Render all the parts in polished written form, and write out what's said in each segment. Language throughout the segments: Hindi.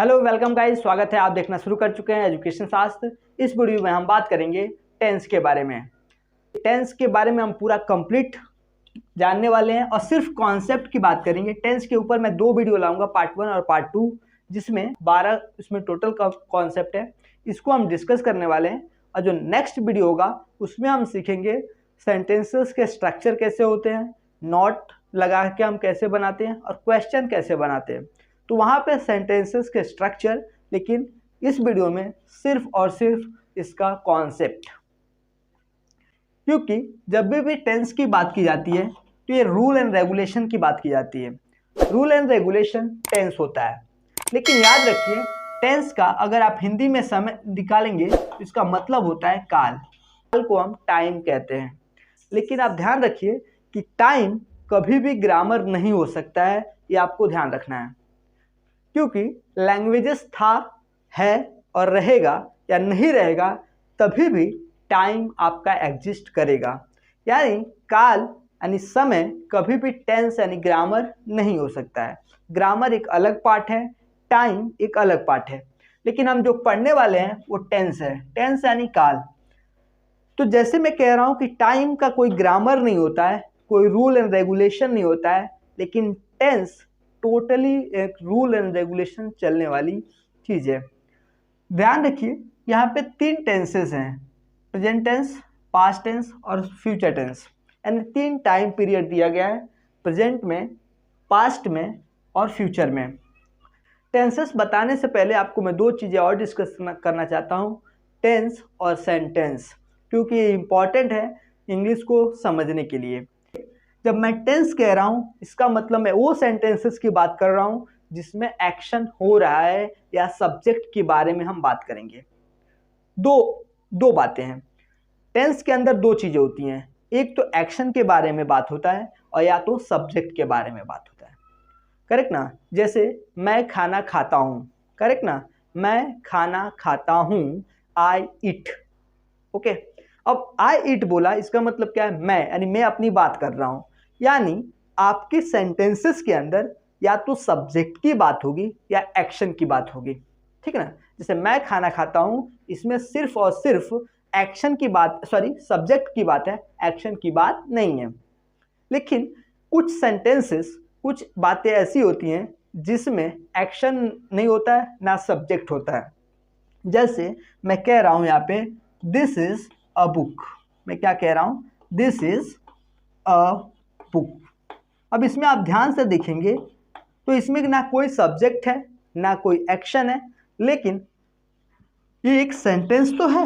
हेलो वेलकम गाइस, स्वागत है। आप देखना शुरू कर चुके हैं एजुकेशन शास्त्र। इस वीडियो में हम बात करेंगे टेंस के बारे में। टेंस के बारे में हम पूरा कंप्लीट जानने वाले हैं और सिर्फ कॉन्सेप्ट की बात करेंगे। टेंस के ऊपर मैं 2 वीडियो लाऊंगा, पार्ट 1 और पार्ट 2, जिसमें 12 इसमें टोटल का कॉन्सेप्ट है। इसको हम डिस्कस करने वाले हैं और जो नेक्स्ट वीडियो होगा उसमें हम सीखेंगे सेंटेंसेस के स्ट्रक्चर कैसे होते हैं, नॉट लगा के हम कैसे बनाते हैं और क्वेश्चन कैसे बनाते हैं। तो वहाँ पे सेंटेंसेस के स्ट्रक्चर, लेकिन इस वीडियो में सिर्फ और सिर्फ इसका कॉन्सेप्ट। क्योंकि जब भी टेंस की बात की जाती है तो ये रूल एंड रेगुलेशन की बात की जाती है। रूल एंड रेगुलेशन टेंस होता है, लेकिन याद रखिए टेंस का अगर आप हिंदी में समय निकालेंगे तो इसका मतलब होता है काल। काल को हम टाइम कहते हैं। लेकिन आप ध्यान रखिए कि टाइम कभी भी ग्रामर नहीं हो सकता है, ये आपको ध्यान रखना है। क्योंकि लैंग्वेजेस था, है और रहेगा या नहीं रहेगा, तभी भी टाइम आपका एग्जिस्ट करेगा। यानी काल यानी समय कभी भी टेंस यानी ग्रामर नहीं हो सकता है। ग्रामर एक अलग पार्ट है, टाइम एक अलग पार्ट है। लेकिन हम जो पढ़ने वाले हैं वो टेंस है। टेंस यानी काल। तो जैसे मैं कह रहा हूं कि टाइम का कोई ग्रामर नहीं होता है, कोई रूल एंड रेगुलेशन नहीं होता है, लेकिन टेंस टोटली एक रूल एंड रेगुलेशन चलने वाली चीज है। ध्यान रखिए यहाँ पे 3 टेंसेस हैं, प्रेजेंट टेंस, पास्ट टेंस और फ्यूचर टेंस। यानी 3 टाइम पीरियड दिया गया है, प्रेजेंट में, पास्ट में और फ्यूचर में। टेंसेस बताने से पहले आपको मैं 2 चीज़ें और डिस्कस करना चाहता हूँ, टेंस और सेंटेंस, क्योंकि ये इम्पॉर्टेंट है इंग्लिश को समझने के लिए। जब मैं टेंस कह रहा हूँ इसका मतलब मैं वो सेंटेंसेस की बात कर रहा हूँ जिसमें एक्शन हो रहा है या सब्जेक्ट के बारे में हम बात करेंगे। दो बातें हैं। टेंस के अंदर 2 चीज़ें होती हैं, एक तो एक्शन के बारे में बात होता है और या तो सब्जेक्ट के बारे में बात होता है। करेक्ट ना? जैसे मैं खाना खाता हूँ, करेक्ट ना? मैं खाना खाता हूँ, आई ईट। ओके, अब आई ईट बोला, इसका मतलब क्या है? मैं, यानी मैं अपनी बात कर रहा हूँ। यानी आपके सेंटेंसेस के अंदर या तो सब्जेक्ट की बात होगी या एक्शन की बात होगी। ठीक है ना? जैसे मैं खाना खाता हूँ, इसमें सिर्फ और सिर्फ एक्शन की बात, सब्जेक्ट की बात है, एक्शन की बात नहीं है। लेकिन कुछ सेंटेंसेस, कुछ बातें ऐसी होती हैं जिसमें एक्शन नहीं होता है ना सब्जेक्ट होता है। जैसे मैं कह रहा हूं यहाँ पे दिस इज अ बुक। मैं क्या कह रहा हूं? This is a book. अब इसमें आप ध्यान से देखेंगे तो इसमें ना कोई सब्जेक्ट है ना कोई एक्शन है, लेकिन ये एक सेंटेंस तो है।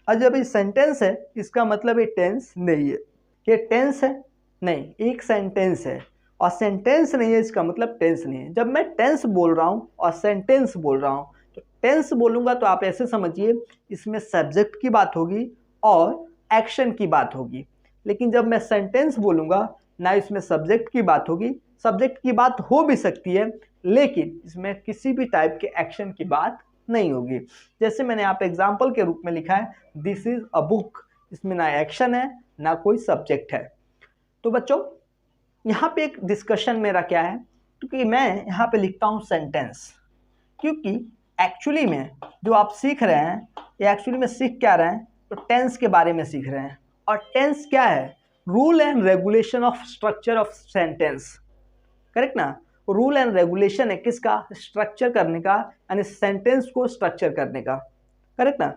और जब ये सेंटेंस है इसका मतलब ये टेंस नहीं है। ये टेंस है? नहीं, एक सेंटेंस है और सेंटेंस नहीं है इसका मतलब टेंस नहीं है। जब मैं टेंस बोल रहा हूँ और सेंटेंस बोल रहा हूँ, तो टेंस बोलूँगा तो आप ऐसे समझिए इसमें सब्जेक्ट की बात होगी और एक्शन की बात होगी। लेकिन जब मैं सेंटेंस बोलूँगा ना इसमें सब्जेक्ट की बात होगी, सब्जेक्ट की बात हो भी सकती है लेकिन इसमें किसी भी टाइप के एक्शन की बात नहीं होगी। जैसे मैंने यहाँ पे एग्जाम्पल के रूप में लिखा है दिस इज अ बुक, इसमें ना एक्शन है ना कोई सब्जेक्ट है। तो बच्चों यहाँ पे एक डिस्कशन मेरा क्या है, क्योंकि मैं यहाँ पे लिखता हूँ सेंटेंस, क्योंकि एक्चुअली में जो आप सीख रहे हैं ये एक्चुअली में सीख क्या रहे हैं, तो टेंस के बारे में सीख रहे हैं। और टेंस क्या है? Rule and regulation of structure of sentence. Correct ना? रूल एंड रेगुलेशन है किसका? स्ट्रक्चर करने का, यानी सेंटेंस को स्ट्रक्चर करने का। करेक्ट ना?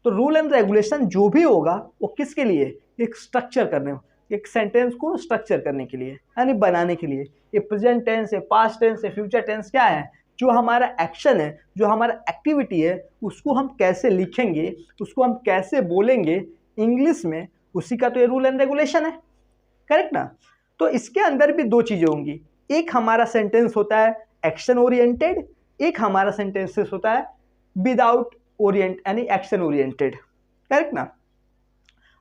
तो रूल एंड रेगुलेशन जो भी होगा वो किसके लिए? एक स्ट्रक्चर करने, एक सेंटेंस को स्ट्रक्चर करने के लिए, यानी बनाने के लिए। ये प्रेजेंट टेंस है, पास्ट टेंस है, फ्यूचर टेंस क्या है? जो हमारा एक्शन है, जो हमारा एक्टिविटी है, उसको हम कैसे लिखेंगे, उसको हम कैसे बोलेंगे इंग्लिश में, उसी का तो ये रूल एंड रेगुलेशन है। करेक्ट ना? तो इसके अंदर भी 2 चीजें होंगी। एक हमारा सेंटेंस होता है एक्शन ओरिएंटेड, एक हमारा सेंटेंसेस होता है विदाउट ओरिएंट यानी एक्शन ओरिएंटेड। करेक्ट ना?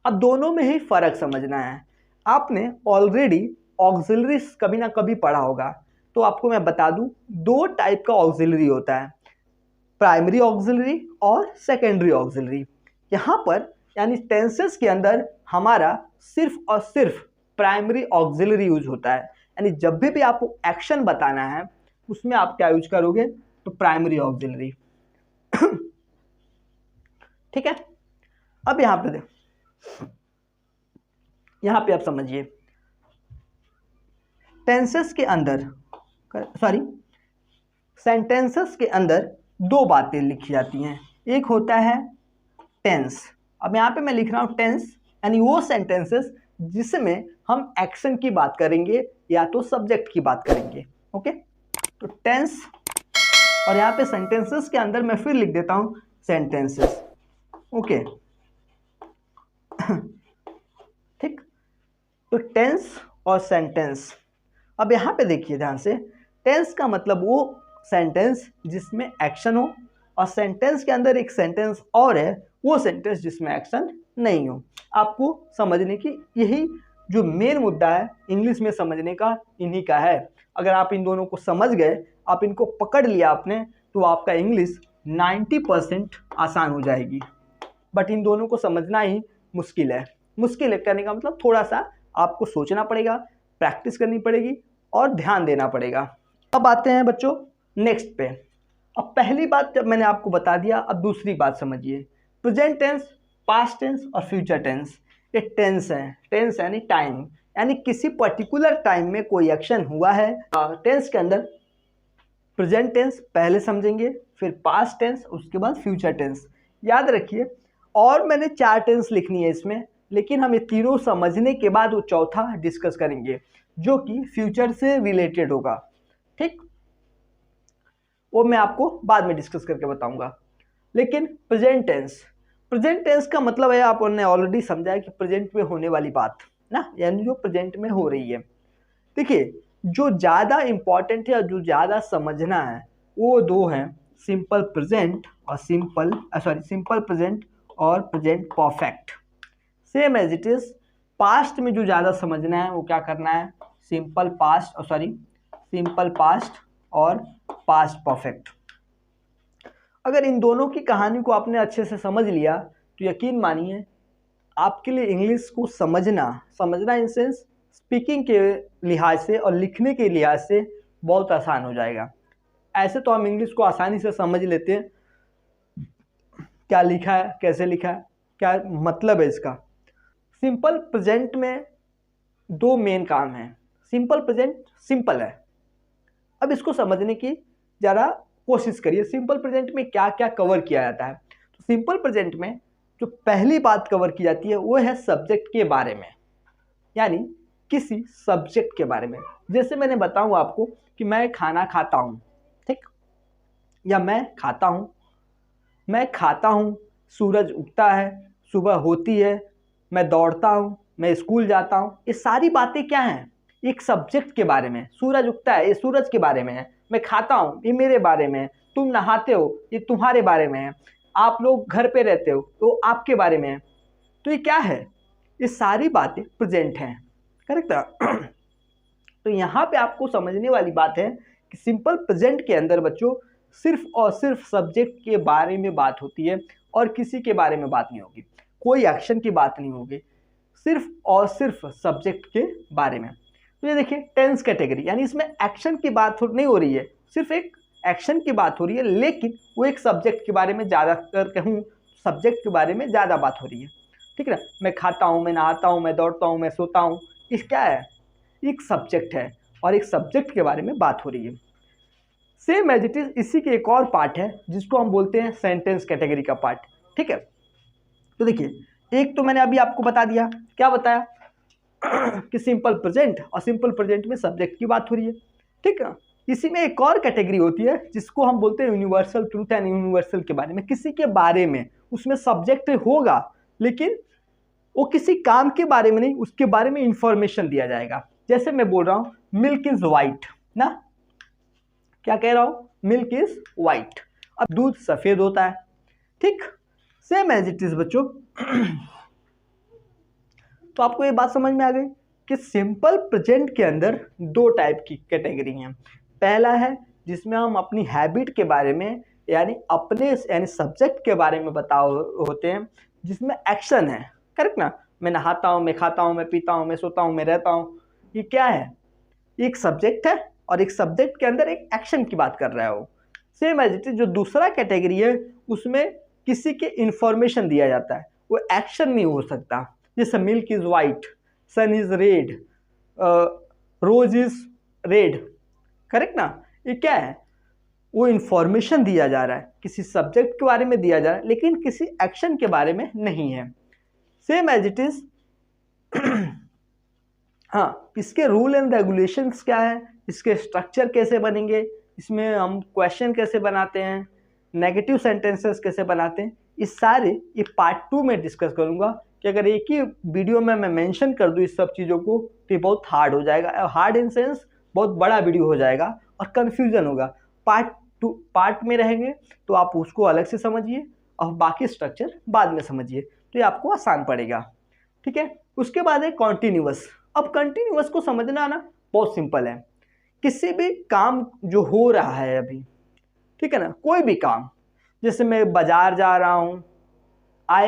अब दोनों में ही फर्क समझना है। आपने ऑलरेडी ऑक्सिलरीज कभी ना कभी पढ़ा होगा, तो आपको मैं बता दूं 2 टाइप का ऑक्सिलरी होता है, प्राइमरी ऑक्सिलरी और सेकेंडरी ऑक्सिलरी। यहाँ पर यानी टेंसेस के अंदर हमारा सिर्फ और सिर्फ प्राइमरी ऑक्सिलरी यूज होता है। यानी जब भी आपको एक्शन बताना है उसमें आप क्या यूज करोगे? तो प्राइमरी ऑक्सिलरी। ठीक है, अब यहां पे आप समझिए, टेंसेस के अंदर सेंटेंसेस के अंदर दो बातें लिखी जाती हैं। एक होता है टेंस। अब यहाँ पे मैं लिख रहा हूँ टेंस, यानी वो सेंटेंसेस जिसमें हम एक्शन की बात करेंगे या तो सब्जेक्ट की बात करेंगे। ओके, तो टेंस, और यहाँ पे सेंटेंसेस के अंदर मैं फिर लिख देता हूँ सेंटेंसेस। ओके, ठीक, तो टेंस और सेंटेंस। अब यहाँ पे देखिए ध्यान से, टेंस का मतलब वो सेंटेंस जिसमें एक्शन हो, और सेंटेंस के अंदर एक सेंटेंस और है वो सेंटेंस जिसमें एक्शन नहीं हो। आपको समझने की यही जो मेन मुद्दा है इंग्लिश में समझने का, इन्हीं का है। अगर आप इन दोनों को समझ गए, आप इनको पकड़ लिया आपने, तो आपका इंग्लिश 90% आसान हो जाएगी। बट इन दोनों को समझना ही मुश्किल है। मुश्किल है करने का मतलब थोड़ा सा आपको सोचना पड़ेगा, प्रैक्टिस करनी पड़ेगी और ध्यान देना पड़ेगा। अब आते हैं बच्चों नेक्स्ट पे। अब पहली बात जब मैंने आपको बता दिया, अब दूसरी बात समझिए। प्रेजेंट टेंस, पास्ट टेंस और फ्यूचर टेंस। ये टेंस है, टेंस यानी टाइम, यानी किसी पर्टिकुलर टाइम में कोई एक्शन हुआ है। टेंस के अंदर प्रेजेंट टेंस पहले समझेंगे, फिर पास्ट टेंस, उसके बाद फ्यूचर टेंस। याद रखिए, और मैंने 4 टेंस लिखनी है इसमें, लेकिन हम ये तीनों समझने के बाद वो चौथा डिस्कस करेंगे जो कि फ्यूचर से रिलेटेड होगा। ठीक, वो मैं आपको बाद में डिस्कस करके बताऊंगा। लेकिन प्रेजेंट टेंस का मतलब है, आपने ऑलरेडी समझा है कि प्रेजेंट में होने वाली बात ना, यानी जो प्रेजेंट में हो रही है। देखिए, जो ज़्यादा इंपॉर्टेंट है और जो ज़्यादा समझना है वो दो हैं, सिंपल प्रेजेंट और सिंपल प्रेजेंट और present perfect. Same as it is, past में जो ज़्यादा समझना है वो क्या करना है, सिंपल पास्ट और पास्ट परफेक्ट। अगर इन दोनों की कहानी को आपने अच्छे से समझ लिया तो यकीन मानिए आपके लिए इंग्लिश को समझना इन सेंस स्पीकिंग के लिहाज से और लिखने के लिहाज से बहुत आसान हो जाएगा। ऐसे तो हम इंग्लिश को आसानी से समझ लेते हैं, क्या लिखा है, कैसे लिखा है, क्या मतलब है इसका। सिंपल प्रेजेंट में दो मेन काम हैं। सिंपल प्रेजेंट सिंपल है, अब इसको समझने की ज़रा कोशिश करिए। सिंपल प्रेजेंट में क्या क्या कवर किया जाता है। तो सिंपल प्रेजेंट में जो पहली बात कवर की जाती है वो है सब्जेक्ट के बारे में, यानी किसी सब्जेक्ट के बारे में। जैसे मैंने बताऊं आपको कि मैं खाना खाता हूं, ठीक, या मैं खाता हूं, सूरज उगता है, सुबह होती है, मैं दौड़ता हूं, मैं स्कूल जाता हूं। ये सारी बातें क्या हैं, एक सब्जेक्ट के बारे में। सूरज उगता है, ये सूरज के बारे में है। मैं खाता हूँ, ये मेरे बारे में है। तुम नहाते हो, ये तुम्हारे बारे में है। आप लोग घर पे रहते हो तो आपके बारे में है। तो ये क्या है, ये सारी बातें प्रेजेंट हैं, करेक्ट। तो यहाँ पे आपको समझने वाली बात है कि सिंपल प्रेजेंट के अंदर बच्चों सिर्फ और सिर्फ सब्जेक्ट के बारे में बात होती है और किसी के बारे में बात नहीं होगी, कोई एक्शन की बात नहीं होगी, सिर्फ और सिर्फ सब्जेक्ट के बारे में। तो ये देखिए टेंस कैटेगरी, यानी इसमें एक्शन की बात नहीं हो रही है, सिर्फ एक एक्शन की बात हो रही है, लेकिन वो एक सब्जेक्ट के बारे में ज़्यादातर कहूँ, सब्जेक्ट के बारे में ज़्यादा बात हो रही है। ठीक है ना, मैं खाता हूँ, मैं नहाता हूँ, मैं दौड़ता हूँ, मैं सोता हूँ, इस क्या है, एक सब्जेक्ट है और एक सब्जेक्ट के बारे में बात हो रही है। सेम एज इट इज इसी के एक और पार्ट है जिसको हम बोलते हैं सेंटेंस कैटेगरी का पार्ट। ठीक है, तो देखिए एक तो मैंने अभी आपको बता दिया, क्या बताया कि सिंपल प्रेजेंट, और सिंपल प्रेजेंट में सब्जेक्ट की बात हो रही है। ठीक है, इसी में एक और कैटेगरी होती है जिसको हम बोलते हैं यूनिवर्सल ट्रूथ एंड यूनिवर्सल के बारे में। किसी के बारे में, उसमें सब्जेक्ट होगा लेकिन वो किसी काम के बारे में नहीं, उसके बारे में इंफॉर्मेशन दिया जाएगा। जैसे मैं बोल रहा हूँ मिल्क इज वाइट ना, क्या कह रहा हूँ, मिल्क इज वाइट, अब दूध सफेद होता है। ठीक, सेम एज इट इज बच्चों। तो आपको ये बात समझ में आ गई कि सिंपल प्रेजेंट के अंदर दो टाइप की कैटेगरी हैं। पहला है जिसमें हम अपनी हैबिट के बारे में, यानी अपने सब्जेक्ट के बारे में होते हैं, जिसमें एक्शन है, करेक्ट ना। मैं नहाता हूँ, मैं खाता हूँ, मैं पीता हूँ, मैं सोता हूँ, मैं रहता हूँ, ये क्या है, एक सब्जेक्ट है और एक सब्जेक्ट के अंदर एक एक्शन की बात कर रहा है वो। सेम एज इट इज जो दूसरा कैटेगरी है उसमें किसी के इंफॉर्मेशन दिया जाता है, वो एक्शन नहीं हो सकता। जैसे milk is white, sun is red, rose is red, correct ना। ये क्या है, वो इंफॉर्मेशन दिया जा रहा है, किसी सब्जेक्ट के बारे में दिया जा रहा है लेकिन किसी एक्शन के बारे में नहीं है। सेम एज इट इज हाँ, इसके रूल एंड रेगुलेशंस क्या है, इसके स्ट्रक्चर कैसे बनेंगे, इसमें हम क्वेश्चन कैसे बनाते हैं, नेगेटिव सेंटेंसेस कैसे बनाते हैं, इस सारे ये पार्ट 2 में डिस्कस करूंगा। कि अगर एक ही वीडियो में मैं मेंशन कर दूं इस सब चीज़ों को तो ये बहुत हार्ड हो जाएगा, हार्ड इन सेंस बहुत बड़ा वीडियो हो जाएगा और कन्फ्यूजन होगा। पार्ट में रहेंगे तो आप उसको अलग से समझिए और बाकी स्ट्रक्चर बाद में समझिए, तो ये आपको आसान पड़ेगा। ठीक है, उसके बाद है कॉन्टिन्यूअस। अब कंटिन्यूअस को समझना ना बहुत सिंपल है। किसी भी काम जो हो रहा है अभी, ठीक है ना, कोई भी काम, जैसे मैं बाजार जा रहा हूँ, I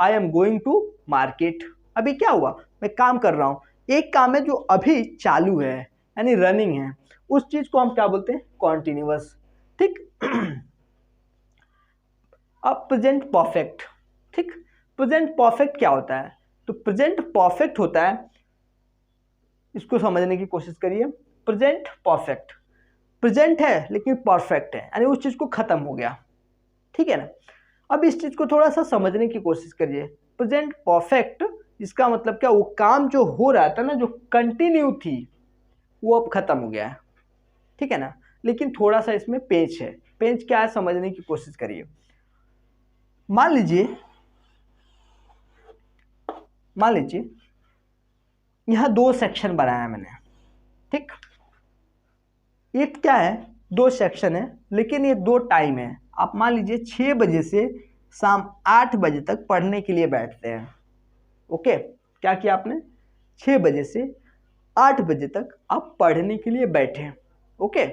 am going to market, अभी क्या हुआ, मैं काम कर रहा हूँ, एक काम है जो अभी चालू है यानी रनिंग है, उस चीज को हम क्या बोलते हैं, कॉन्टिन्यूअस। ठीक अब प्रेजेंट परफेक्ट, ठीक, प्रेजेंट परफेक्ट क्या होता है, तो प्रेजेंट परफेक्ट होता है, इसको समझने की कोशिश करिए। प्रेजेंट परफेक्ट, प्रेजेंट है लेकिन परफेक्ट है यानी उस चीज को खत्म हो गया, ठीक है ना। अब इस चीज को थोड़ा सा समझने की कोशिश करिए। प्रेजेंट परफेक्ट इसका मतलब क्या, वो काम जो हो रहा था ना, जो कंटिन्यू थी, वो अब खत्म हो गया है, ठीक है ना। लेकिन थोड़ा सा इसमें पेंच है, पेंच क्या है समझने की कोशिश करिए। मान लीजिए यहां 2 सेक्शन बनाया मैंने, ठीक, एक क्या है, 2 सेक्शन है लेकिन ये 2 टाइम है। आप मान लीजिए 6 बजे से शाम 8 बजे तक पढ़ने के लिए बैठते हैं, ओके। क्या किया आपने, 6 बजे से 8 बजे तक आप पढ़ने के लिए बैठे, ओके।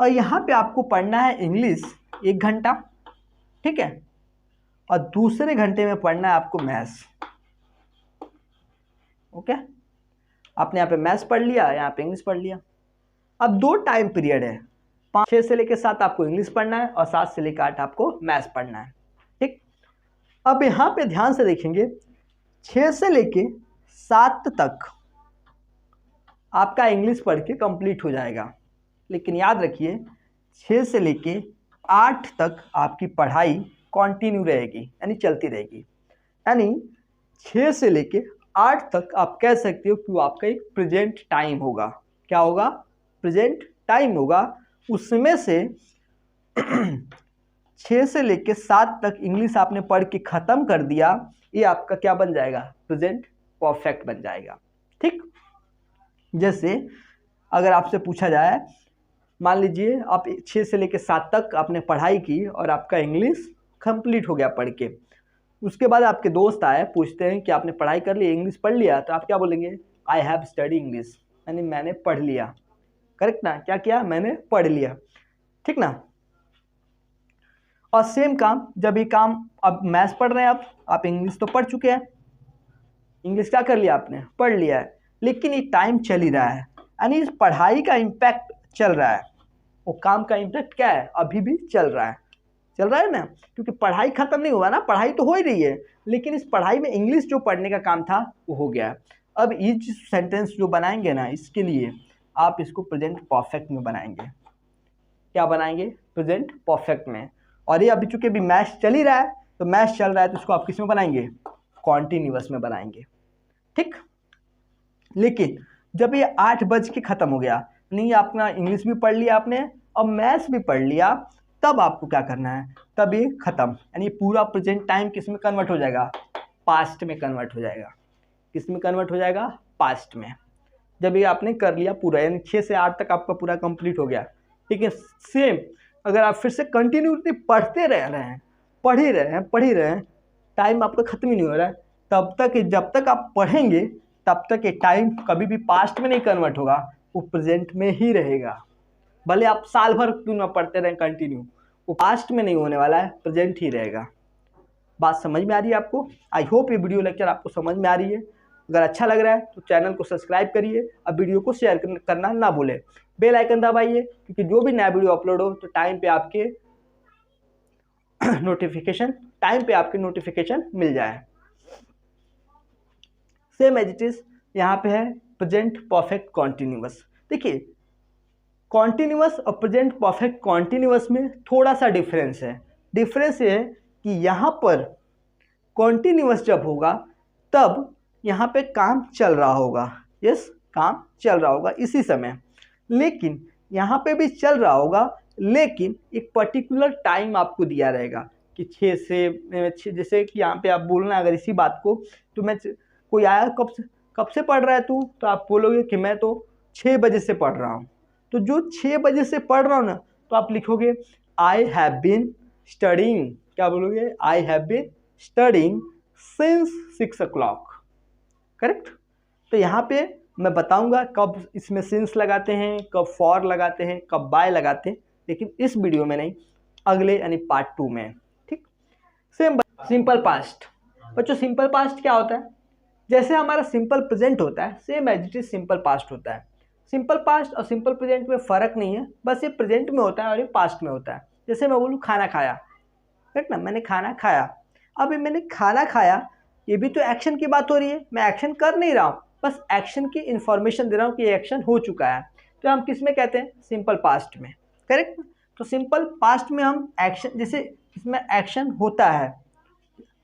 और यहाँ पे आपको पढ़ना है इंग्लिश 1 घंटा, ठीक है, और दूसरे घंटे में पढ़ना है आपको मैथ्स, ओके। आपने यहाँ पे मैथ्स पढ़ लिया, यहाँ पे इंग्लिश पढ़ लिया। अब 2 टाइम पीरियड है, 6 से लेकर 7 आपको इंग्लिश पढ़ना है और 7 से लेकर 8 आपको मैथ्स पढ़ना है, ठीक। अब यहाँ पे ध्यान से देखेंगे, 6 से लेके 7 तक आपका इंग्लिश पढ़ के कंप्लीट हो जाएगा, लेकिन याद रखिए 6 से लेके 8 तक आपकी पढ़ाई कंटिन्यू रहेगी यानी चलती रहेगी। यानी 6 से लेके 8 तक आप कह सकते हो कि वो आपका एक प्रेजेंट टाइम होगा। क्या होगा, प्रेजेंट टाइम होगा। उसमें से 6 से लेके 7 तक इंग्लिश आपने पढ़ के ख़त्म कर दिया, ये आपका क्या बन जाएगा, प्रेजेंट परफेक्ट बन जाएगा, ठीक। जैसे अगर आपसे पूछा जाए, मान लीजिए आप 6 से लेके 7 तक आपने पढ़ाई की और आपका इंग्लिश कंप्लीट हो गया पढ़ के, उसके बाद आपके दोस्त आए पूछते हैं कि आपने पढ़ाई कर ली, इंग्लिश पढ़ लिया, तो आप क्या बोलेंगे, आई हैव स्टडी इंग्लिश, यानी मैंने पढ़ लिया, करेक्ट ना, क्या किया, मैंने पढ़ लिया, ठीक ना। और सेम काम, जब ये काम अब मैथ्स पढ़ रहे हैं आप इंग्लिश तो पढ़ चुके हैं, इंग्लिश क्या कर लिया आपने, पढ़ लिया है, लेकिन ये टाइम चल ही रहा है, यानी इस पढ़ाई का इम्पैक्ट चल रहा है, वो काम का इम्पैक्ट क्या है, अभी भी चल रहा है ना, क्योंकि पढ़ाई खत्म नहीं हुआ ना, पढ़ाई तो हो ही रही है, लेकिन इस पढ़ाई में इंग्लिश जो पढ़ने का काम था वो हो गया। अब ये सेंटेंस जो बनाएंगे ना, इसके लिए आप इसको प्रेजेंट परफेक्ट में बनाएंगे। क्या बनाएंगे, प्रेजेंट परफेक्ट में। और ये अभी चूंकि अभी मैथ्स चल ही रहा है, तो मैथ्स चल रहा है तो इसको आप किस में बनाएंगे, कॉन्टिन्यूअस में बनाएंगे, ठीक। लेकिन जब ये 8 बज के खत्म हो गया, नहीं अपना इंग्लिश भी पढ़ लिया आपने और मैथ्स भी पढ़ लिया, तब आपको क्या करना है, तब ये खत्म, यानी पूरा प्रेजेंट टाइम किस में कन्वर्ट हो जाएगा, पास्ट में कन्वर्ट हो जाएगा। किस में कन्वर्ट हो जाएगा, पास्ट में। जब ये आपने कर लिया पूरा, यानी 6 से 8 तक आपका पूरा कंप्लीट हो गया, ठीक है। सेम अगर आप फिर से कंटिन्यूसली पढ़ते रह रहे हैं, पढ़ ही रहे हैं, टाइम आपका खत्म ही नहीं हो रहा है, तब तक जब तक आप पढ़ेंगे तब तक ये टाइम कभी भी पास्ट में नहीं कन्वर्ट होगा, वो प्रेजेंट में ही रहेगा। भले आप साल भर क्यों ना पढ़ते रहें कंटिन्यू, वो पास्ट में नहीं होने वाला है, प्रेजेंट ही रहेगा। बात समझ में आ रही है आपको? आई होप ये वीडियो लेक्चर आपको समझ में आ रही है। अगर अच्छा लग रहा है तो चैनल को सब्सक्राइब करिए और वीडियो को शेयर करना ना भूलें। बेल आइकन दबाइए, क्योंकि जो भी नया वीडियो अपलोड हो तो टाइम पे आपके नोटिफिकेशन मिल जाए। सेम एज इट इज यहाँ पे है प्रेजेंट परफेक्ट कॉन्टिन्यूअस। देखिए कॉन्टिन्यूअस और प्रेजेंट परफेक्ट कॉन्टिन्यूअस में थोड़ा सा डिफरेंस है। डिफरेंस ये है कि यहाँ पर कॉन्टिन्यूअस जब होगा तब यहाँ पे काम चल रहा होगा, यस काम चल रहा होगा इसी समय, लेकिन यहाँ पे भी चल रहा होगा लेकिन एक पर्टिकुलर टाइम आपको दिया रहेगा कि 6 से जैसे कि यहाँ पे आप बोलना अगर इसी बात को, तो मैं कोई आया कब से पढ़ रहा है तू, तो आप बोलोगे कि मैं तो 6 बजे से पढ़ रहा हूँ। तो जो 6 बजे से पढ़ रहा हूँ ना, तो आप लिखोगे आई हैव बीन स्टडिंग, क्या बोलोगे, I have been studying since 6 o'clock, correct. तो यहाँ पे मैं बताऊंगा कब इसमें सिंस लगाते हैं, कब फॉर लगाते हैं, कब बाय लगाते हैं, लेकिन इस वीडियो में नहीं, अगले यानी पार्ट 2 में, ठीक। Same simple past. बच्चों सिंपल पास्ट क्या होता है, जैसे हमारा सिंपल प्रेजेंट होता है same as it is simple past होता है। सिंपल पास्ट और सिंपल प्रेजेंट में फ़र्क नहीं है, बस ये प्रेजेंट में होता है और ये पास्ट में होता है। जैसे मैं बोलूँ खाना खाया, करेक्ट ना, मैंने खाना खाया। अब मैंने खाना खाया, ये भी तो एक्शन की बात हो रही है, मैं एक्शन कर नहीं रहा हूँ, बस एक्शन की इन्फॉर्मेशन दे रहा हूँ कि ये एक्शन हो चुका है। तो हम किस में कहते हैं, सिंपल पास्ट में, करेक्ट। तो सिंपल पास्ट में हम एक्शन, जैसे इसमें एक्शन होता है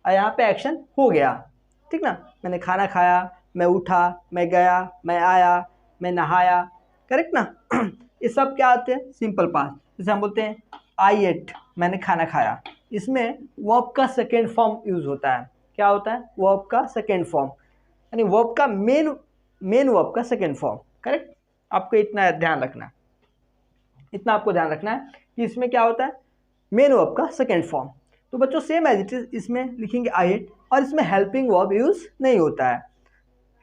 और यहाँ पे एक्शन हो गया, ठीक ना। मैंने खाना खाया, मैं उठा, मैं गया, मैं आया, मैं नहाया, करेक्ट ना। ये सब क्या आते हैं, सिंपल पास्ट। जैसे हम बोलते हैं आई एट, मैंने खाना खाया, इसमें वर्ब का सेकेंड फॉर्म यूज होता है। क्या होता है, वर्ब का सेकेंड फॉर्म, यानी वर्ब का मेन वर्ब का सेकेंड फॉर्म, करेक्ट। आपको इतना ध्यान रखना है, इतना आपको ध्यान रखना है कि इसमें क्या होता है, मेन वर्ब का सेकेंड फॉर्म। तो बच्चों सेम एज इट इज इसमें लिखेंगे आई एट, और इसमें हेल्पिंग वर्ब यूज नहीं होता है,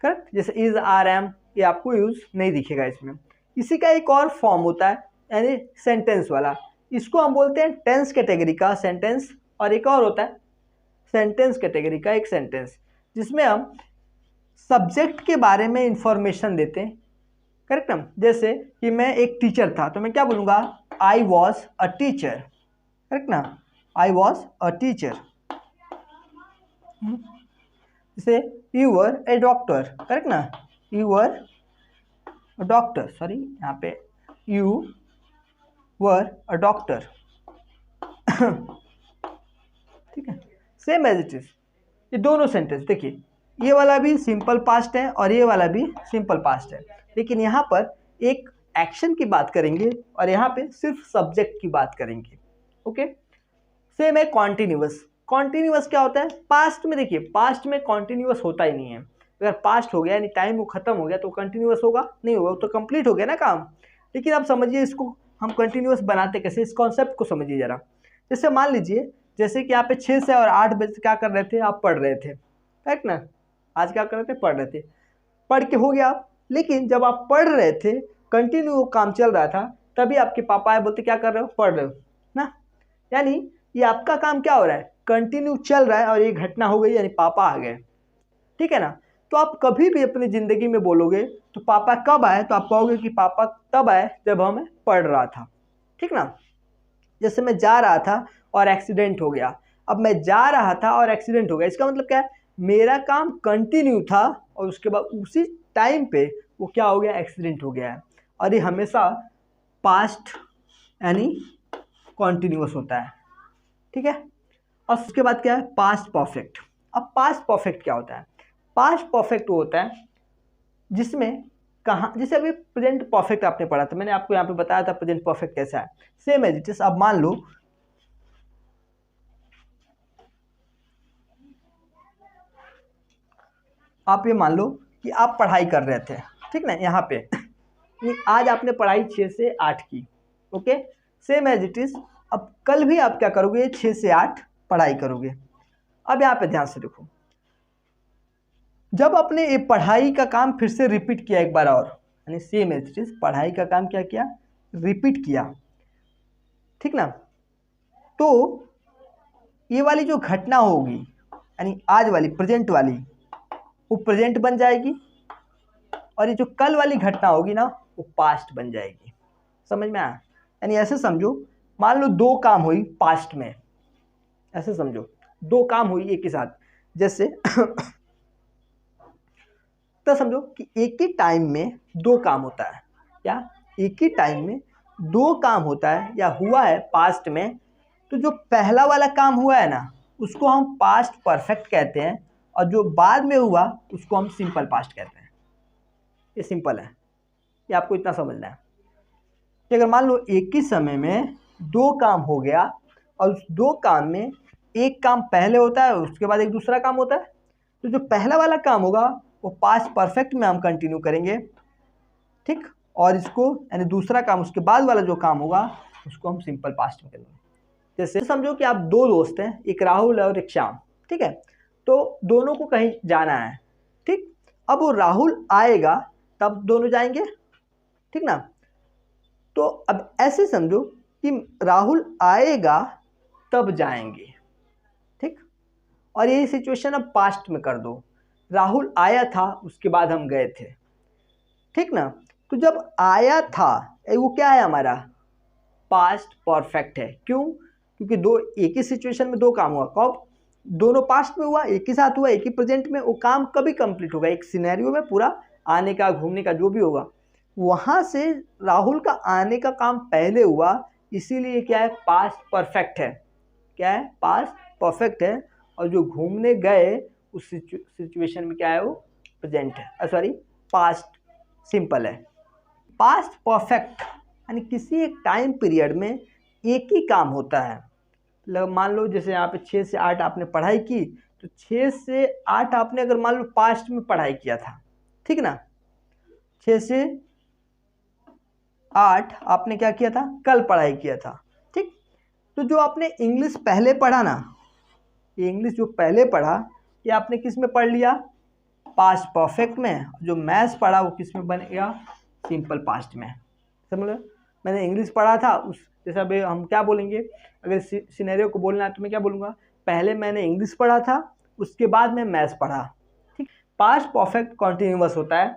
करेक्ट। जैसे इज, आर, एम, ये आपको यूज नहीं दिखेगा इसमें। इसी का एक और फॉर्म होता है यानी सेंटेंस वाला, इसको हम बोलते हैं टेंस कैटेगरी का सेंटेंस, और एक और होता है सेंटेंस कैटेगरी का एक सेंटेंस, जिसमें हम सब्जेक्ट के बारे में इंफॉर्मेशन देते हैं, करेक्ट ना। जैसे कि मैं एक टीचर था, तो मैं क्या बोलूँगा, I was a teacher, correct ना, आई वॉज अ टीचर। जैसे you were a doctor, correct ना, you were a doctor, sorry यहाँ पे यू वर अ डॉक्टर, ठीक है। सेम एज इट इज ये दोनों सेंटेंस, देखिए ये वाला भी सिंपल पास्ट है और ये वाला भी सिंपल पास्ट है, लेकिन यहाँ पर एक एक्शन की बात करेंगे और यहाँ पे सिर्फ सब्जेक्ट की बात करेंगे, ओके। सेम है कॉन्टिन्यूअस। कॉन्टिन्यूअस क्या होता है, पास्ट में, देखिए पास्ट में कॉन्टिन्यूअस होता ही नहीं है। अगर पास्ट हो गया यानी टाइम वो खत्म हो गया तो कंटिन्यूअस होगा नहीं, होगा तो कंप्लीट हो गया ना काम। लेकिन आप समझिए इसको हम कंटिन्यूअस बनाते कैसे, इस कॉन्सेप्ट को समझिए जरा। जैसे मान लीजिए, जैसे कि यहाँ पे 6 से और 8 बजे क्या कर रहे थे, आप पढ़ रहे थे, करेक्ट ना। आज क्या कर रहे थे, पढ़ रहे थे, पढ़ के हो गया आप। लेकिन जब आप पढ़ रहे थे, कंटिन्यू काम चल रहा था, तभी आपके पापा आए, बोलते क्या कर रहे हो, पढ़ रहे हो ना। यानी ये आपका काम क्या हो रहा है, कंटिन्यू चल रहा है, और ये घटना हो गई यानी पापा आ गए, ठीक है ना। तो आप कभी भी अपनी ज़िंदगी में बोलोगे तो पापा कब आए, तो आप कहोगे कि पापा तब आए जब हमें पढ़ रहा था, ठीक ना। जैसे मैं जा रहा था और एक्सीडेंट हो गया, अब मैं जा रहा था और एक्सीडेंट हो गया, इसका मतलब क्या है, मेरा काम कंटिन्यू था और उसके बाद उसी टाइम पे वो क्या हो गया, एक्सीडेंट हो गया है। और ये हमेशा पास्ट यानी कॉन्टिन्यूअस होता है, ठीक है। और उसके बाद क्या है, पास्ट परफेक्ट। अब पास्ट परफेक्ट क्या होता है, पास्ट परफेक्ट वो होता है जिसमें कहाँ, जैसे अभी प्रेजेंट परफेक्ट आपने पढ़ा था, मैंने आपको यहाँ पे बताया था प्रेजेंट परफेक्ट कैसा है, सेम एज इट इज। अब मान लो आप ये मान लो कि आप पढ़ाई कर रहे थे, ठीक ना, यहाँ पे आज आपने पढ़ाई 6 से 8 की, okay, same as it is. अब कल भी आप क्या करोगे, 6 से 8 पढ़ाई करोगे। अब यहाँ पे ध्यान से देखो, जब आपने ये पढ़ाई का काम फिर से रिपीट किया एक बार और, यानी सेम एज इट इज, पढ़ाई का काम क्या किया, रिपीट किया, ठीक ना। तो ये वाली जो घटना होगी यानी आज वाली प्रेजेंट वाली, वो प्रेजेंट बन जाएगी, और ये जो कल वाली घटना होगी ना, वो पास्ट बन जाएगी, समझ में आया? यानी ऐसे समझो, मान लो दो काम हुई पास्ट में, ऐसे समझो दो काम हुई एक ही साथ, जैसे तो समझो कि एक ही टाइम में दो काम होता है, क्या एक ही टाइम में दो काम होता है या हुआ है पास्ट में, तो जो पहला वाला काम हुआ है ना उसको हम पास्ट परफेक्ट कहते हैं, और जो बाद में हुआ उसको हम सिंपल पास्ट कहते हैं। ये सिंपल है, ये आपको इतना समझना है कि अगर मान लो एक ही समय में दो काम हो गया और उस दो काम में एक काम पहले होता है उसके बाद एक दूसरा काम होता है, तो जो पहला वाला काम होगा वो पास्ट परफेक्ट में हम कंटिन्यू करेंगे, ठीक, और इसको यानी दूसरा काम उसके बाद वाला जो काम होगा उसको हम सिंपल पास्ट में करेंगे। जैसे समझो कि आप दो दोस्त हैं, एक राहुल और एक श्याम, ठीक है, तो दोनों को कहीं जाना है, ठीक, अब वो राहुल आएगा तब दोनों जाएंगे, ठीक ना, तो अब ऐसे समझो कि राहुल आएगा तब जाएंगे, ठीक, और यही सिचुएशन अब पास्ट में कर दो, राहुल आया था उसके बाद हम गए थे, ठीक ना, तो जब आया था वो क्या है हमारा पास्ट परफेक्ट है, क्यों, क्योंकि दो एक ही सिचुएशन में दो काम हुआ, कब, दोनों पास्ट में हुआ, एक ही साथ हुआ, एक ही प्रेजेंट में, वो काम कभी कंप्लीट होगा एक सिनेरियो में, पूरा आने का घूमने का जो भी होगा, वहां से राहुल का आने का काम पहले हुआ, इसीलिए क्या है पास्ट परफेक्ट है, क्या है पास्ट परफेक्ट है, और जो घूमने गए उस सिचुएशन में क्या है वो प्रेजेंट है, सॉरी पास्ट सिंपल है। पास्ट परफेक्ट यानी किसी एक टाइम पीरियड में एक ही काम होता है, मान लो जैसे यहाँ पे 6 से 8 आपने पढ़ाई की, तो 6 से 8 आपने अगर मान लो पास्ट में पढ़ाई किया था, ठीक ना, 6 से 8 आपने क्या किया था कल पढ़ाई किया था, ठीक, तो जो आपने इंग्लिश पहले पढ़ा ना, ये इंग्लिश जो पहले पढ़ा ये आपने किस में पढ़ लिया पास्ट परफेक्ट में, जो मैथ्स पढ़ा वो किस में बनेगा सिंपल पास्ट में, समझ लो, मैंने इंग्लिश पढ़ा था उस जैसे अभी हम क्या बोलेंगे, अगर सिनेरियो को बोलना है तो मैं क्या बोलूँगा, पहले मैंने इंग्लिश पढ़ा था उसके बाद मैं मैथ्स पढ़ा, ठीक, पास्ट परफेक्ट कॉन्टिन्यूअस होता है,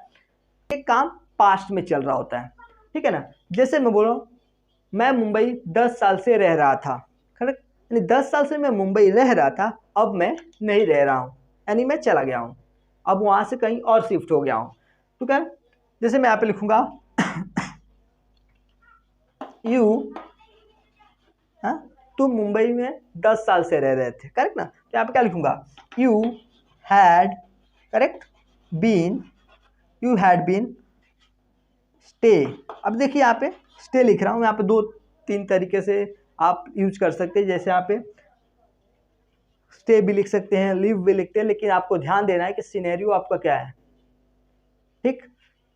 एक काम पास्ट में चल रहा होता है, ठीक है ना, जैसे मैं बोलो मैं मुंबई 10 साल से रह रहा था, करेक्ट, यानी 10 साल से मैं मुंबई रह रहा था, अब मैं नहीं रह रहा हूँ, यानी मैं चला गया हूँ, अब वहाँ से कहीं और शिफ्ट हो गया हूँ, तो क्या जैसे मैं यहाँ पे लिखूँगा यू, हाँ, तुम मुंबई में 10 साल से रह रहे थे, करेक्ट ना, तो यहाँ पे क्या लिखूंगा you had, correct, you had been stay, अब देखिए यहाँ पे स्टे लिख रहा हूँ, यहाँ पे 2-3 तरीके से आप यूज कर सकते हैं, जैसे यहाँ पे स्टे भी लिख सकते हैं, लिव भी लिखते हैं, लेकिन आपको ध्यान देना है कि सिनेरियो आपका क्या है, ठीक,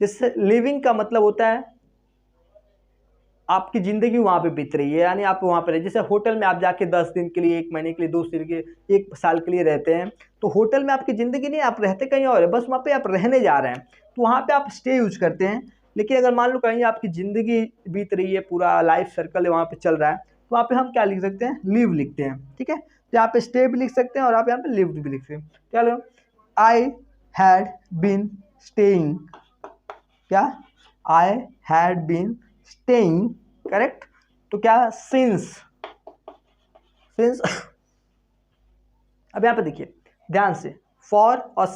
जिससे लिविंग का मतलब होता है आपकी ज़िंदगी वहाँ पे बीत रही है, यानी आप वहाँ पर, जैसे होटल में आप जाके 10 दिन के लिए, 1 महीने के लिए, 2 दिन के लिए, 1 साल के लिए रहते हैं, तो होटल में आपकी ज़िंदगी नहीं, आप रहते कहीं और है, बस वहाँ पे आप रहने जा रहे हैं, तो वहाँ पे आप स्टे यूज करते हैं, लेकिन अगर मान लो कहीं आपकी ज़िंदगी बीत रही है, पूरा लाइफ सर्कल वहाँ पर चल रहा है, तो वहाँ पर हम क्या लिख सकते हैं लिव लिखते हैं, ठीक है, तो यहाँ पे स्टे भी लिख सकते हैं और आप यहाँ पे लिव भी लिख सकते हैं, क्या लो आई हैड बीन स्टेइंग, क्या I had been staying, correct, तो क्या सिंस अब यहाँ पे देखिए ध्यान से, फॉर और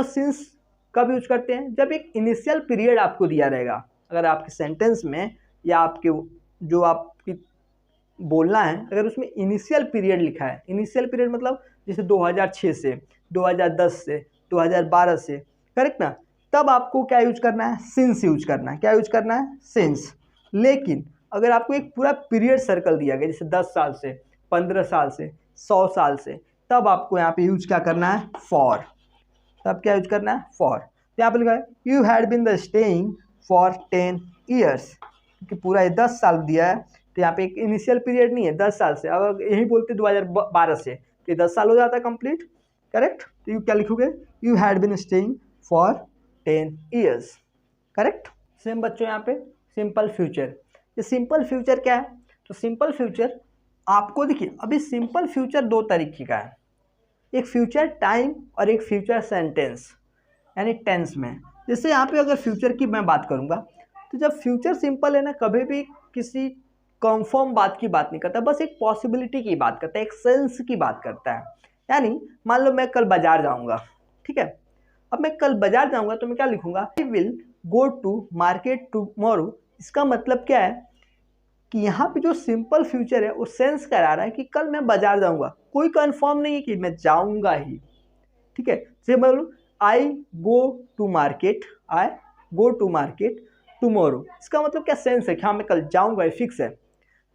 सिंस कब यूज करते हैं, जब एक इनिशियल पीरियड आपको दिया रहेगा, अगर आपके सेंटेंस में या आपके जो आपकी बोलना है अगर उसमें इनिशियल पीरियड लिखा है, इनिशियल पीरियड मतलब जैसे 2006 से 2010 से 2012 से, करेक्ट ना, तब आपको क्या यूज करना है सिंस यूज करना है, क्या यूज करना है सिंस, लेकिन अगर आपको एक पूरा पीरियड सर्कल दिया गया जैसे 10 साल से 15 साल से 100 साल से, तब आपको यहाँ पे यूज क्या करना है फॉर, तब क्या यूज करना है फॉर, तो यहाँ पे लिखा है you had been the staying for 10 years, क्योंकि पूरा ये 10 साल दिया है, तो यहाँ पे एक इनिशियल पीरियड नहीं है 10 साल से, अब यही बोलते 2012 से तो 10 साल हो जाता है कंप्लीट, करेक्ट, तो यू क्या लिखोगे you had been staying for 10 years, correct. Same बच्चों यहाँ पे सिंपल फ्यूचर, ये सिंपल फ्यूचर क्या है, तो सिंपल फ्यूचर आपको देखिए अभी सिंपल फ्यूचर 2 तरीके का है, एक फ्यूचर टाइम और एक फ्यूचर सेंटेंस यानी टेंस में, जैसे यहाँ पे अगर फ्यूचर की मैं बात करूँगा तो जब फ्यूचर सिंपल है ना, कभी भी किसी कंफर्म बात की बात नहीं करता, बस एक पॉसिबिलिटी की बात करता है, एक सेंस की बात करता है। यानी मान लो मैं कल बाजार जाऊंगा, ठीक है, अब मैं कल बाजार जाऊंगा तो मैं क्या लिखूंगा, I will go to market tomorrow. इसका मतलब क्या है कि यहाँ पे जो सिंपल फ्यूचर है वो सेंस करा रहा है कि कल मैं बाजार जाऊंगा, कोई कंफर्म नहीं है कि मैं जाऊंगा ही, ठीक है। जैसे मैं बोलूँ I go to market, I go to market tomorrow, इसका मतलब क्या सेंस है कि हाँ मैं कल जाऊंगा, ये फिक्स है।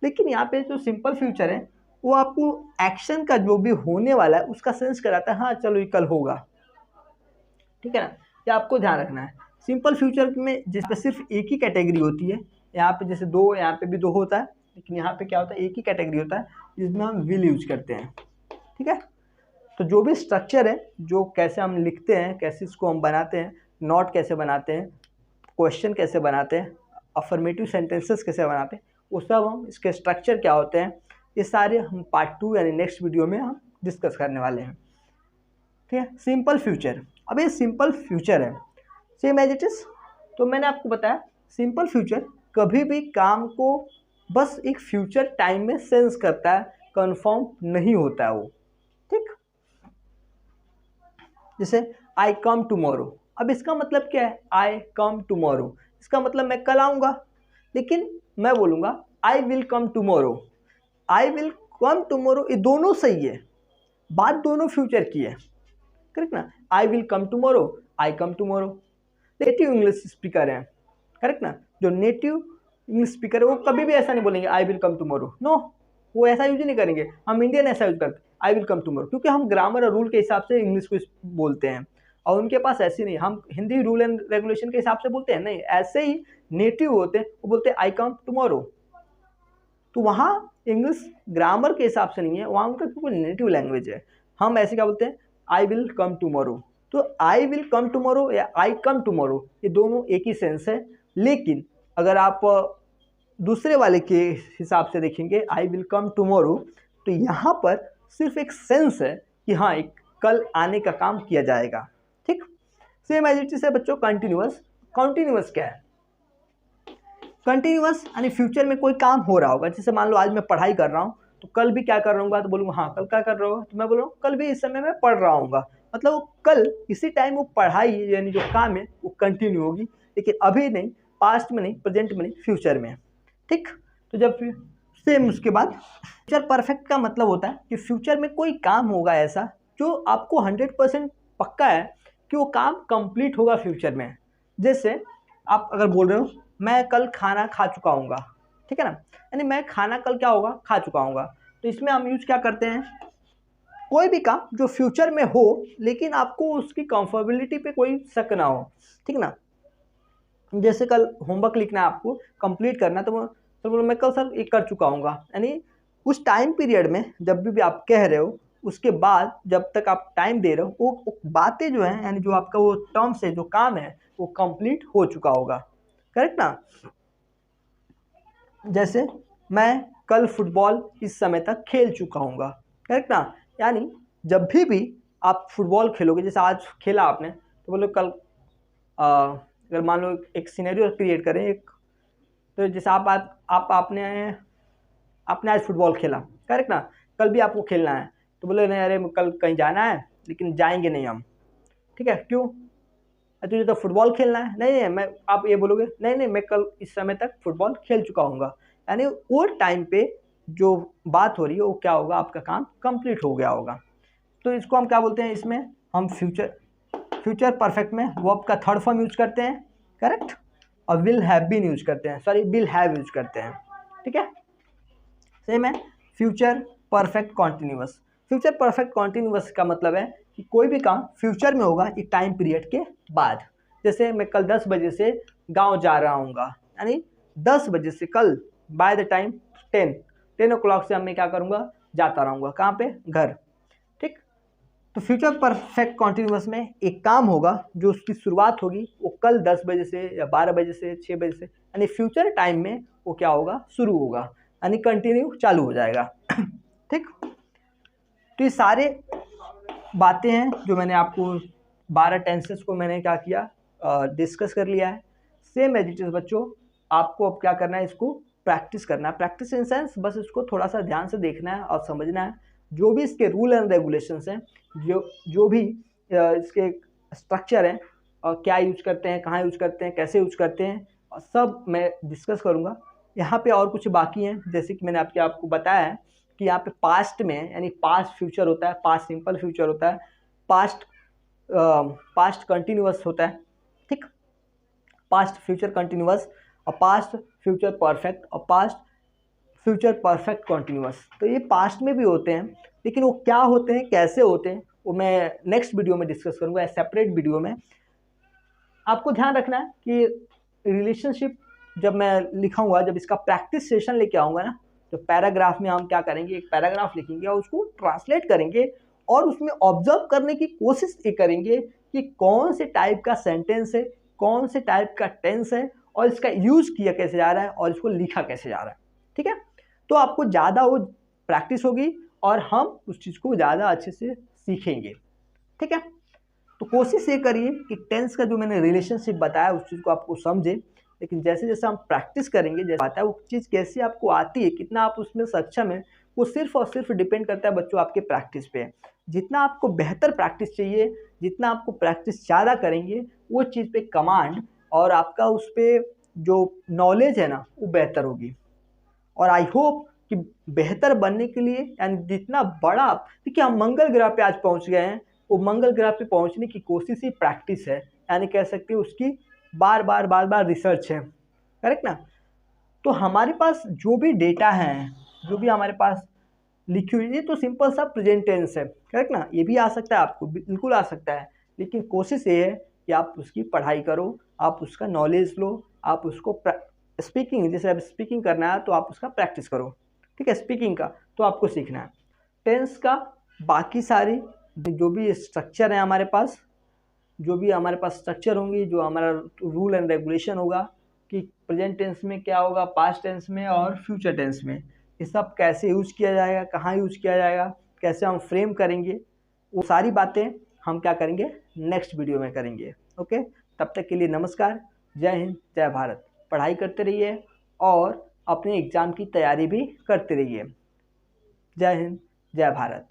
लेकिन यहाँ पे जो सिंपल फ्यूचर है वो आपको एक्शन का जो भी होने वाला है उसका सेंस कराता है, हाँ चलो ये कल होगा, ठीक है ना। ये आपको ध्यान रखना है। सिंपल फ्यूचर में जिस पे सिर्फ एक ही कैटेगरी होती है, यहाँ पे जैसे दो, यहाँ पे भी दो होता है, लेकिन यहाँ पे क्या होता है, एक ही कैटेगरी होता है जिसमें हम विल यूज करते हैं, ठीक है। तो जो भी स्ट्रक्चर है, जो कैसे हम लिखते हैं, कैसे इसको हम बनाते हैं, नॉट कैसे बनाते हैं, क्वेश्चन कैसे बनाते हैं, अफर्मेटिव सेंटेंसेस कैसे बनाते हैं, वो सब हम, इसके स्ट्रक्चर क्या होते हैं, ये सारे हम पार्ट 2 यानी नेक्स्ट वीडियो में हम डिस्कस करने वाले हैं, ठीक है। सिंपल फ्यूचर, अब ये सिंपल फ्यूचर है सेम एज इट इज। तो मैंने आपको बताया सिंपल फ्यूचर कभी भी काम को बस एक फ्यूचर टाइम में सेंस करता है, कंफर्म नहीं होता है वो, ठीक। जैसे आई कम टुमारो, अब इसका मतलब क्या है, आई कम टुमारो, इसका मतलब मैं कल आऊँगा, लेकिन मैं बोलूँगा आई will come tomorrow, I will come tomorrow, ये दोनों सही है, बात दोनों फ्यूचर की है, करेक्ट ना। आई will come tomorrow, I come tomorrow. Native English speaker हैं, करेक्ट ना, जो नेटिव इंग्लिश स्पीकर है वो कभी भी ऐसा नहीं बोलेंगे I will come tomorrow, no, वो ऐसा यूज नहीं करेंगे। हम इंडियन ऐसा यूज करते हैं आई विल कम टुमारो, क्योंकि हम ग्रामर और रूल के हिसाब से इंग्लिश को बोलते हैं, और उनके पास ऐसी नहीं, हम हिंदी रूल एंड रेगुलेशन के हिसाब से बोलते हैं, नहीं, ऐसे ही नेटिव होते हैं वो बोलते हैं आई कम टुमारो। तो वहाँ इंग्लिश ग्रामर के हिसाब से नहीं है, वहाँ उनका बिल्कुल नेटिव लैंग्वेज है। हम ऐसे क्या बोलते हैं, आई विल कम टुमारो। तो आई विल कम टुमारो या आई कम टुमारो, ये दोनों एक ही सेंस है। लेकिन अगर आप दूसरे वाले के हिसाब से देखेंगे आई विल कम टुमारो, तो यहाँ पर सिर्फ एक सेंस है कि हाँ एक कल आने का काम किया जाएगा, ठीक। सेम एज इट इज है बच्चों कंटिन्यूअस। कंटिन्यूअस क्या है, कंटिन्यूअस यानी फ्यूचर में कोई काम हो रहा होगा। जैसे मान लो आज मैं पढ़ाई कर रहा हूँ, तो कल भी क्या कर रहा हूँ, तो बोलूँगा हाँ कल क्या कर रहा होगा, तो मैं बोल रहा हूँ कल भी इस समय मैं पढ़ रहा हूँ, मतलब वो कल इसी टाइम वो पढ़ाई यानी जो काम है वो कंटिन्यू होगी, लेकिन अभी नहीं, पास्ट में नहीं, प्रेजेंट में नहीं, फ्यूचर में, ठीक। तो जब सेम उसके बाद फ्यूचर परफेक्ट का मतलब होता है कि फ्यूचर में कोई काम होगा ऐसा जो आपको 100% पक्का है कि वो काम कंप्लीट होगा फ्यूचर में। जैसे आप अगर बोल रहे हो मैं कल खाना खा चुका हूँगा, ठीक है ना, यानी मैं खाना कल क्या होगा, खा चुका हूँगा। तो इसमें हम यूज क्या करते हैं, कोई भी काम जो फ्यूचर में हो लेकिन आपको उसकी कंफर्टेबिलिटी पे कोई शक ना हो, ठीक ना। जैसे कल होमवर्क लिखना है आपको, कंप्लीट करना, तो मैं कल सर ये कर चुका हूँगा, यानी उस टाइम पीरियड में जब भी आप कह रहे हो उसके बाद जब तक आप टाइम दे रहे हो वो बातें जो हैं यानी जो आपका वो टर्म्स है, जो काम है वो कंप्लीट हो चुका होगा, करेक्ट ना। जैसे मैं कल फुटबॉल इस समय तक खेल चुका हूँगा, करेक्ट ना। यानी जब भी आप फुटबॉल खेलोगे, जैसे आज खेला आपने, तो बोलो कल अगर मान लो एक सिनेरियो क्रिएट करें एक, तो जैसे आपने आज फुटबॉल खेला, करेक्ट ना, कल भी आपको खेलना है, तो बोले नहीं अरे कल कहीं जाना है लेकिन जाएंगे नहीं हम, ठीक है, क्यों, तुझे तो फुटबॉल खेलना है, नहीं मैं, आप ये बोलोगे नहीं मैं कल इस समय तक फुटबॉल खेल चुका हूँगा, यानी वो टाइम पे जो बात हो रही है वो क्या होगा, आपका काम कंप्लीट हो गया होगा। तो इसको हम क्या बोलते हैं, इसमें हम फ्यूचर परफेक्ट में वर्ब का थर्ड फॉर्म यूज करते हैं, करेक्ट, और विल हैव बीन यूज करते हैं, सॉरी विल हैव यूज करते हैं, ठीक है। सेम है future perfect continuous. Future perfect continuous का मतलब है कि कोई भी काम फ्यूचर में होगा एक टाइम पीरियड के बाद। जैसे मैं कल 10 बजे से गांव जा रहा हूँगा, यानी 10 बजे से कल बाय द टाइम 10 o'clock से मैं क्या करूँगा, जाता रहूँगा, कहाँ पे, घर, ठीक। तो फ्यूचर परफेक्ट कॉन्टिन्यूअस में एक काम होगा जो उसकी शुरुआत होगी वो कल 10 बजे से या 12 बजे से 6 बजे से, यानी फ्यूचर टाइम में वो क्या होगा, शुरू होगा, यानी कंटिन्यू चालू हो जाएगा, ठीक। तो ये सारे बातें हैं जो मैंने आपको 12 टेंसेस को मैंने क्या किया, डिस्कस कर लिया है। सेम एज इट इज बच्चों आपको अब क्या करना है, इसको प्रैक्टिस करना है। प्रैक्टिस इन सेंस बस इसको थोड़ा सा ध्यान से देखना है और समझना है। जो भी इसके रूल एंड रेगुलेशंस हैं, जो भी इसके स्ट्रक्चर हैं और क्या यूज करते हैं, कहाँ यूज करते हैं, कैसे यूज करते हैं, और सब मैं डिस्कस करूँगा। यहाँ पे और कुछ बाकी हैं, जैसे कि मैंने आपको बताया है कि यहाँ पे पास्ट में, यानी पास्ट फ्यूचर होता है, पास्ट सिंपल फ्यूचर होता है, पास्ट कंटिन्यूअस होता है, ठीक, पास्ट फ्यूचर कंटिन्यूअस, और पास्ट फ्यूचर परफेक्ट, और पास्ट फ्यूचर परफेक्ट कंटिन्यूअस। तो ये पास्ट में भी होते हैं, लेकिन वो क्या होते हैं, कैसे होते हैं, वो मैं नेक्स्ट वीडियो में डिस्कस करूँगा, सेपरेट वीडियो में। आपको ध्यान रखना है कि रिलेशनशिप जब मैं लिखाऊंगा, जब इसका प्रैक्टिस सेशन लेके आऊँगा ना, तो पैराग्राफ में हम क्या करेंगे, एक पैराग्राफ लिखेंगे और उसको ट्रांसलेट करेंगे और उसमें ऑब्जर्व करने की कोशिश ये करेंगे कि कौन से टाइप का सेंटेंस है, कौन से टाइप का टेंस है, और इसका यूज किया कैसे जा रहा है, और इसको लिखा कैसे जा रहा है, ठीक है। तो आपको ज़्यादा वो प्रैक्टिस होगी और हम उस चीज़ को ज़्यादा अच्छे से सीखेंगे, ठीक है। तो कोशिश ये करिए कि टेंस का जो मैंने रिलेशनशिप बताया उस चीज़ को आपको समझे, लेकिन जैसे जैसे हम प्रैक्टिस करेंगे, जैसे आता है वो चीज़ कैसे आपको आती है, कितना आप उसमें सक्षम है, वो सिर्फ और सिर्फ डिपेंड करता है बच्चों आपके प्रैक्टिस पे। जितना आपको बेहतर प्रैक्टिस चाहिए, जितना आपको प्रैक्टिस ज़्यादा करेंगे, वो चीज़ पे कमांड और आपका उस पर जो नॉलेज है ना, वो बेहतर होगी। और आई होप कि बेहतर बनने के लिए, यानी जितना बड़ा, देखिए हम मंगल ग्रह पे आज पहुंच गए हैं, वो मंगल ग्रह पे पहुंचने की कोशिश ही प्रैक्टिस है, यानी कह सकते हैं उसकी बार बार रिसर्च है, करेक्ट ना। तो हमारे पास जो भी डेटा है, जो भी हमारे पास लिखी हुई है, तो सिंपल सा प्रेजेंट टेंस है, करेक्ट ना। ये भी आ सकता है, आपको बिल्कुल आ सकता है, लेकिन कोशिश ये है कि आप उसकी पढ़ाई करो, आप उसका नॉलेज लो, आप उसको स्पीकिंग, जैसे अब स्पीकिंग करना है तो आप उसका प्रैक्टिस करो, ठीक है। स्पीकिंग का तो आपको सीखना है, टेंस का बाकी सारी जो भी स्ट्रक्चर है हमारे पास, जो भी हमारे पास स्ट्रक्चर होंगी, जो हमारा रूल एंड रेगुलेशन होगा कि प्रेजेंट टेंस में क्या होगा, पास्ट टेंस में और फ्यूचर टेंस में, ये सब कैसे यूज किया जाएगा, कहाँ यूज किया जाएगा, कैसे हम फ्रेम करेंगे, वो सारी बातें हम क्या करेंगे, नेक्स्ट वीडियो में करेंगे। ओके, तब तक के लिए नमस्कार, जय हिंद, जय भारत। पढ़ाई करते रहिए और अपने एग्ज़ाम की तैयारी भी करते रहिए। जय हिंद, जय भारत।